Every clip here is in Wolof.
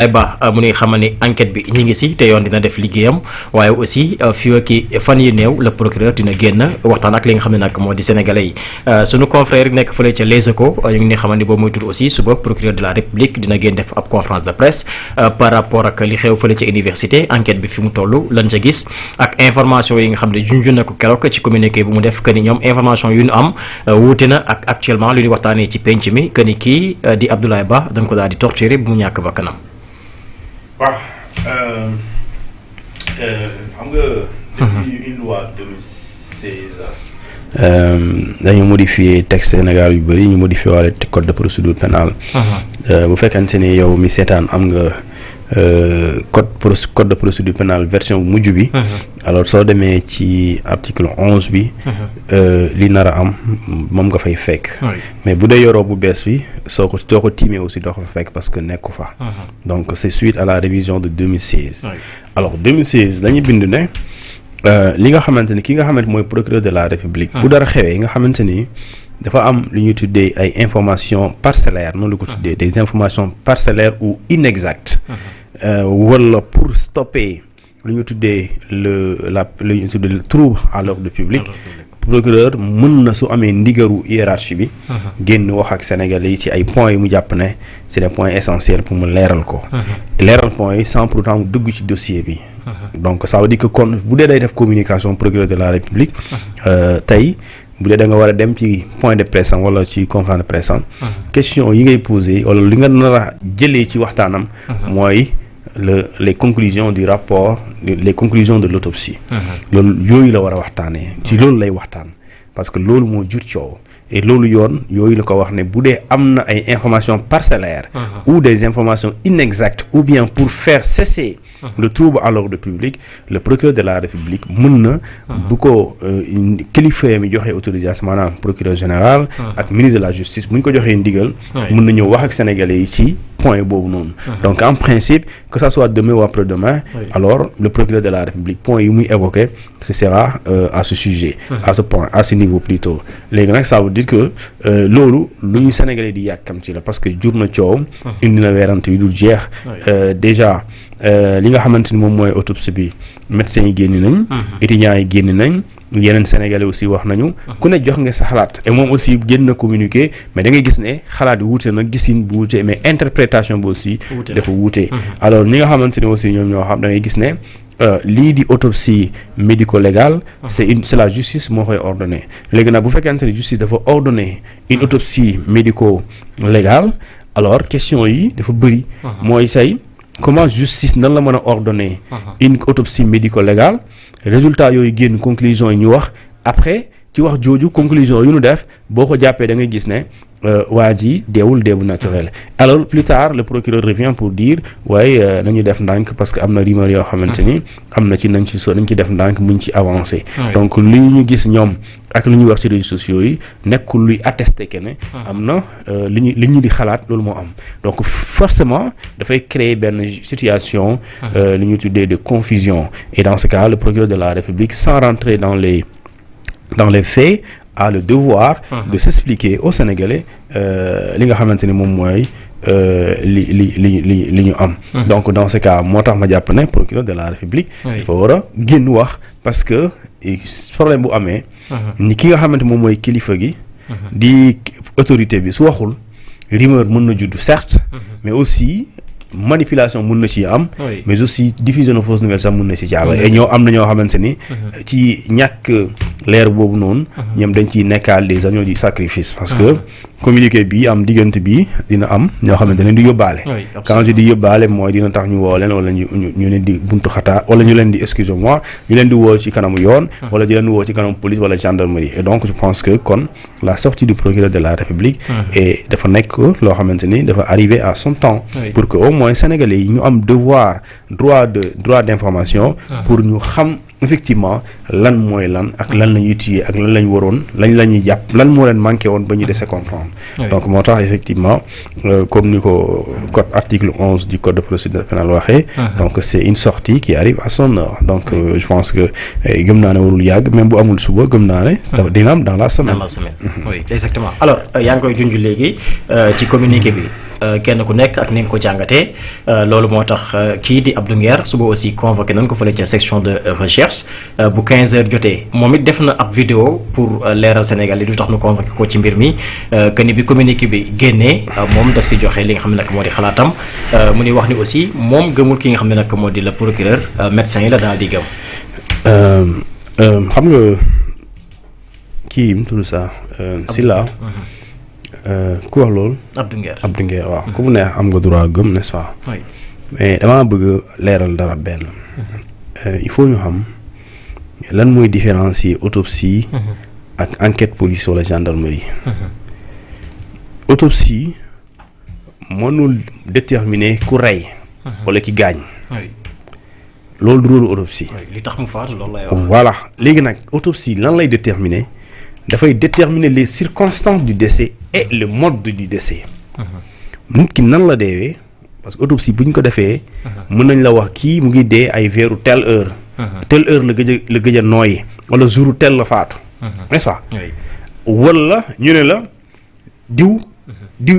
mu ngi xamal ni enquête bi ñi ngi si te yoon dina def liggéeyam waaye aussi fii ak fan yi néew le procureur dina génn waxtaan ak li nga xam ne nag moo di sénégalais yi sunu confrère yi nekk fële ca Les Échos ñu ngi xamal ni boobu muy tudd aussi suba procureur de la république dina génn def ab conférence de presse par rapport ak li xew fële ca université enquête bi fi mu toll lan ca gis ak information yi nga xam ne junj na ko keroog ci communiqué bu mu def que ni ñoom information yu ñu am wuute na ak actuellement lu ñu waxtaanee ci penc mi que ni kii di Abdoulaye Ba dañ ko daal di torturer bu mu ñàkk bakkanam. waaw xam nga. depuis une loi 2016. dañu modifier texte Sénégal yu bëri ñu modifier waale code de procédure pénale. bu fekkente ni yow mi seetaan am nga code de procédure pénale version bu mujj bi. alors soo demee ci article 11 bi. li nar a am moom nga fay fekk. mais bu dee yoroo bu bees bi soo ko tiimee aussi doo ko fa fekk parce que nekku fa. donc c'est suite à la révision de 2016. alors 2016 dañuy bind ne li nga xamante ni ki nga xamante mooy procureur de la république. bu dara xewee nga xamante ni dafa am lu ñuy tuddee ay informations parcellaires noonu la ko tuddee des informations parcellaires ou inexactes. wala pour stopper lu ñu tuddee lu ñu tuddee le trouble à l'ordre public. procureur mën na su amee ndigaru hiérarchie bi. génn wax ak Sénégalais yi ci ay points yi mu jàpp ne c'est des points essentiels pour mu leeral ko. leeral points yi sans pour autant mu dugg ci dossier bi. donc ça veut dire que kon bu dee day def communication procureur de la république. tey bu dee da nga war a dem ci point de presse am wala ci conférence de presse am. question yi ngay poser wala li nga nar a jëlee ci waxtaanam. mooy les conclusions du rapport les conclusions de l'autopsie. loolu yooyu la war a waxtaanee. ci loolu lay waxtaan parce que loolu moo jur coow. et loolu yoon yooyu la ko wax ne bu dee am na ay informations parcellaires. ou des informations inexactes ou bien pour faire cesser le trouble à l'ordre public le procureur de la république mën na bu ko kilifa mi joxee autorisation maanaam procureur général ak ministre de la justice bu ñu ko joxee ndigal mën na ñëw wax ak sénégalais yi ci point boobu noonu. donc en principe que ça soit demain ou après-demain alors le procureur de la république point yi muy évoqué ce sera à ce sujet à ce point à ce niveau plutôt léegi nag ça veut dire que loolu lu ñu sénégalais di yàkkam ci la parce que jur na coow indi na weerante yu dul jeex déjà li nga xamante ni moom mooy autopsie bi médecins yi génn nañ étudiants yi génn nañ yeneen sénégalais aussi wax nañu ku ne jox nga sa xalaat et moom aussi génn na communiqué mais da ngay gis ne xalaat yi wuute na gisin bu wuute mais interprétation bi aussi dafa wuute alors ñi nga xamante ni aussi ñoom ñoo xam da ngay gis ne lii di autopsie médico-légale c'est la justice moo koy ordonné léegi nag bu fekkente ne justice dafa ordonné une autopsie médico-légale alors question yi dafa bëri mooy say comment justice nan la mën a ordonner une autopsie médico-légale résultat yooyu génn conclusion yi ñu wax après ci wax jooju conclusion yu ñu def boo ko jàppee da ngay gis ne waa ji deewul deewu naturel alors plus tard le procureur revient pour dire waaye nañu def ndànk parce que am na rumeur yoo xamante ni am na ci nañ ci def ndànk muñ ci avancer donc li ñu gis ñoom ak lu ñuy wax ci réseaux sociaux yi nekkul luy attester que ne am na li ñu di xalaat loolu moo am donc forcément dafay créer benn situation li ñu tuddee de confusion et dans ce cas le procureur de la République sans rentrer dans les faits a le devoir de s'expliquer aux Sénégalais li nga xamante ni moom mooy li ñu am donc dans ce cas moo tax ma jàpp ne procureur de la République dafa war a génn wax parce que problème bu amee ni ki nga xamante moom mooy kilifa gi di autorité bi su waxul rumeur mën na judd certes mais aussi manipulation mën na ci am mais aussi diffusion de fausses nouvelles sax mën na ci jàll et ñoo am na ñoo xamante ni ci ñàkk leer boobu noonu ñoom dañ ciy nekkaal des agneaux du sacrifice parce que communiqué bi am diggante bi dina am ñoo xamante ne di yóbbaale quand je dis yóbbaale mooy dina tax ñu woo leen wala ñu leen di buntu xataa wala ñu leen di excusez-moi ñu leen di woo ci kanamu yoon wala di leen di woo ci kanamu police wala gendarmerie et donc je pense que kon la sortie du procureur de la République et dafa nekk loo xamante ni dafa arriver à son temps pour que au moins sénégalais yi ñu am droit d'information pour ñu xam effectivement lan mooy lan ak lan la ñuy téye ak lan la ñu waroon lan la ñuy jàpp lan moo leen manqué woon ba ñu dese comprendre donc moo tax effectivement comme ni ko code article 11 du code de procédure pénale waxee donc c'est une sortie qui arrive à son heure donc je pense que gëm naa ne warul yàgg même bu amul suba gëm naa ne dina am dans la semaine oui exactement alors yaa ngi koy junj léegi ci communiqué bi kenn ku nekk ak ni nga ko jàngatee loolu moo tax kii di Abdou Nguer suba aussi convoqué nañ ko fële ca section de recherche bu 15h jotee moom it def na ab vidéo pour leeral Sénégal yi du tax nu convoqué ko ci mbir mi que ni bi communiqué bi génnee moom daf si joxe li nga xam ne nag moo di xalaatam mu ni wax ni aussi moom gëmul ki nga xam ne nag moo di le procureur médecin yi la daal di gëm. xam nga kii mu tudd ça Sylla ku wax loolu. Abdou Nguer waaw ku mu neex am nga droit gëm n'est-ce pas. mais damaa bëgg leeral dara benn. il faut ñu xam lan mooy différencier autopsie. ak enquête police wala gendarmerie. autopsie mënul déterminer ku rey. wala ki gaañ. loolu du rôle autopsie. li tax mu faatu loolu lay wax. voilà léegi nag autopsie lan lay déterminer dafay déterminer les circonstances du décès et le mode du décès. nit ki nan la deewee parce que autopsie bu ñu ko defee. mën nañ la wax kii mu ngi dee ay veeru telle heure. telle heure la gëj a nooyi wala jour tel la faatu. n'est-ce pas. wala ñu ne la diw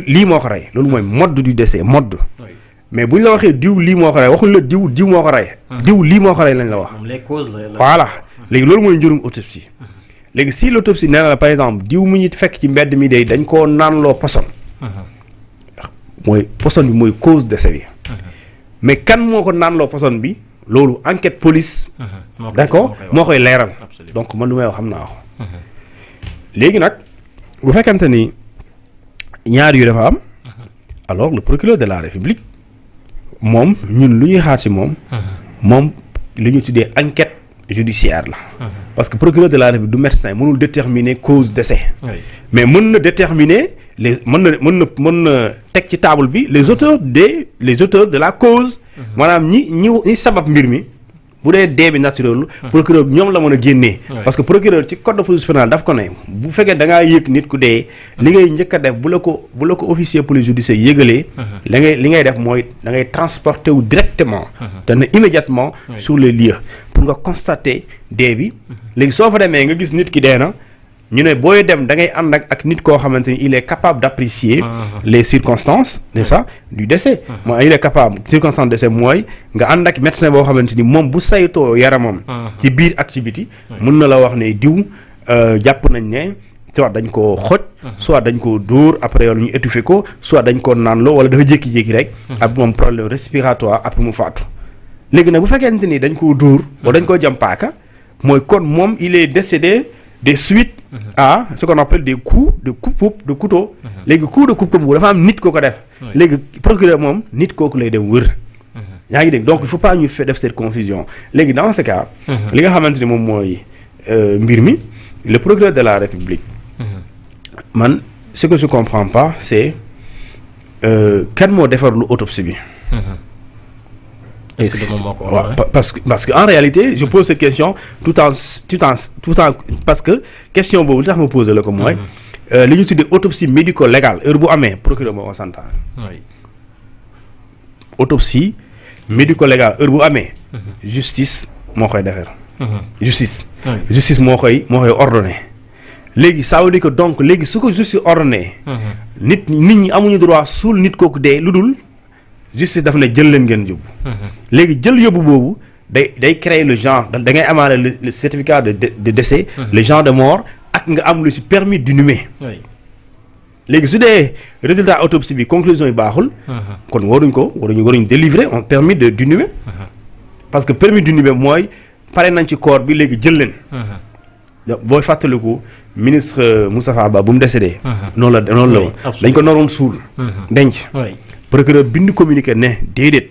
lii moo ko rey loolu mooy mode du décès mode. mais bu ñu la waxee diw lii moo ko rey waxuñ la diw moo ko rey. diw lii moo ko rey lañ la wax. les causes la. voilà léegi loolu mooy njëriñ autopsie. léegi si l'autopsie nee na la par exemple diw mu ñu fekk ci mbedd mi day dañ koo naanloo poson. mooy poson bi mooy cause décès bi. mais kan moo ko naanloo poson bi loolu enquête police. d'accord moo koy leeral. donc man lu may wax xam naa ko. léegi nag bu fekkante ni ñaar yu dafa am. alors le procureur de la République. moom ñun lu ñuy xaar ci moom. moom lu ñu tuddee enquête judiciaire la. parce que procureur de la République du médecin mënul déterminer cause décès. mais mën na déterminer mën na teg ci table bi les auteurs de la cause. maanaam ñi sabab mbir mi bu dee dee bi naturel. procureur ñoom la mën a génnee. parce que procureur ci code de procédure pénale daf ko ne bu fekkee da ngaa yëg nit ku dee. li ngay njëkk a def bu la ko officier police judiciaire yëgalee. li ngay def mooy da ngay transporter wu directement. te ne immédiatement sur les lieux pour nga constater dee bi. léegi soo fa demee nga gis nit ki dee na ñu ne booy dem da ngay ànd ak nit koo xamante ni il est capable d'apprécier les circonstances de ça du décès. mooy il est capable circonstance du décès mooy nga ànd ak médecin boo xamante ni moom bu saytoo yaramam. ci biir ak ci biti mën na la wax ne diw jàpp nañ ne soit dañ koo xoj. soit dañ koo dóor après wala ñu étouffé ko soit dañ koo naanloo wala dafa jékki-jékki rek. ak moom problème respiratoire après mu faatu. léegi nag bu fekkente ni dañ koo dóor. wala dañ koo jam paaka mooy kon moom il est décédé des suites. à ce qu'on appelle des coups de couteau. léegi coup de coupe boobu dafa am nit koo ko def. léegi procureur moom nit kooku lay dem wër. yaa ngi dégg donc il faut pas ñu def cette confusion léegi dans ce cas. li nga xamante ni moom mooy mbir mi le procureur de la République. man ce que je comprends pas c'est kan moo defar lu autopsie bi. est-ce que moom moo ko parce que en réalité je pose cette question tout en parce que question boobu li tax ma poser la ko mooy. li ñu tuddee autopsie médico-légale heure bu amee procureur moo ko santaane. autopsie médico-légale heure bu amee. justice moo koy defar. justice moo koy ordonné. léegi ça veut dire que donc léegi su ko justice ordonné. nit ñi amuñu droit suul nit kooku dee lu dul. justice daf ne jël leen ngeen yóbbu. léegi jël yóbbu boobu day créer le genre da ngay amaale le certificat de décès. le genre de mort ak nga am lu ci permis d'inhumer. léegi su dee résultat autopsie bi conclusion yi baaxul. kon waruñ délivrer un permis d'inhumer. parce que permis d'inhumer mooy pare nañ ci corps bi léegi jël leen. booy fàttaliku ministre Moustapha Ba bu mu décédé. noonu la woon dañ ko naroon suul. denc. procureur bind communiqué ne déedéet.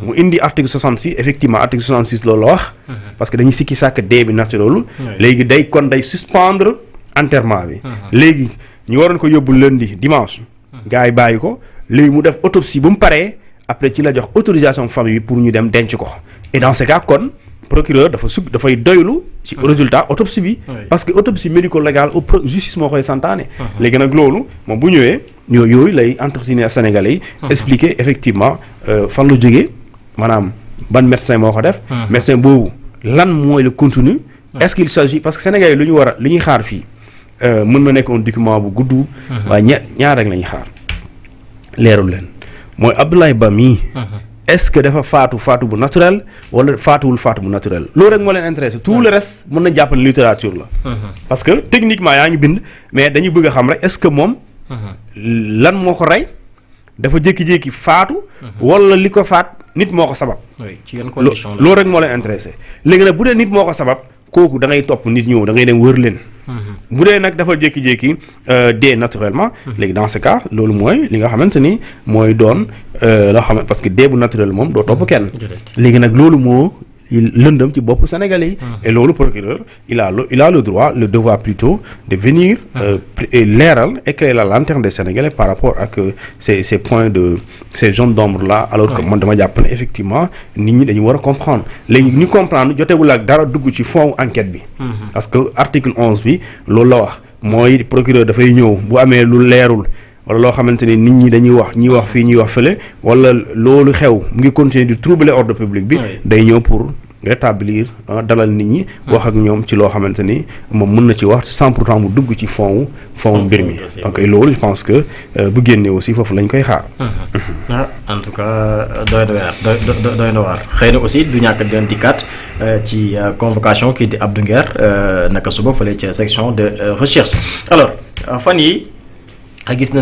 mu indi article 66 effectivement article 66 loolu la wax. parce que dañuy sikki sàkk dee bi naturel. léegi day suspendre enterrement bi. léegi ñu waroon ko yóbbu lundi dimanche. gars yi bàyyi ko léegi mu def autopsie bu mu paree après ci la jox autorisation famille bi pour ñu dem denc ko. et dans ce cas kon procureur dafay doylu ci résultat autopsie bi. parce que autopsie médico-légale justice moo koy santaane. léegi nag loolu moom bu ñëwee. yooyu lay entretenir Sénégalais yi. expliquer effectivement fan la jógee maanaam ban médecin moo ko def. médecin boobu lan mooy le contenu. est-ce qu'il s'agit parce que Sénégalais yi li ñuy xaar fii mën na nekk un document bu gudd. waaye ñaar rek la ñuy xaar leerul leen. mooy Abdoulaye Ba mii. est-ce que dafa faatu bu naturel wala faatu bu naturel loolu rek moo leen intéressé tout le reste mën na jàpp ne littérature la. parce que techniquement yaa ngi bind mais dañuy bëgg a xam rek est-ce que moom. lan moo ko rey dafa jékki-jékki faatu. wala li ko faat nit moo ko sabab. ci yan condition loolu rek moo leen intéressé léegi nag bu dee nit moo ko sabab kooku da ngay topp nit ñëw da ngay dem wër leen. bu dee nag dafa jékki-jékki dee naturellement. léegi dans ce cas loolu mooy li nga xamante ni mooy doon loo xam parce que dee bu naturel moom doo topp kenn. léegi nag loolu moo lëndëm ci bopp Sénégalais yi. et loolu procureur il a le droit le devoir plutôt de venir leeral éclairer la lanterne des Sénégalais par rapport ak ces points de ces zones d'ombre là. alors que man dama jàpp ne effectivement nit ñi dañu war a comprendre léegi ñu comprendre jotewul ak dara dugg ci fond enquête bi. parce que article 11 bi loolu la wax mooy procureur dafay ñëw bu amee lu leerul. wala loo xamante ni nit ñi dañuy wax ñi wax fii ñuy wax fële wala loolu xew mu ngi continuer di troubler ordre public bi. day ñëw pour rétablir dalal nit ñi. wax ak ñoom ci loo xamante ni moom mën na ci wax 100% mu dugg ci fond mbir mi. donc loolu je pense que bu génnee aussi foofu lañ koy xaar. en tout cas doy na waar xëy na aussi du ñàkk di leen dikkaat ci convocation kii di Abdou Nguer naka suba fële ca section de recherche alors fan yi gis na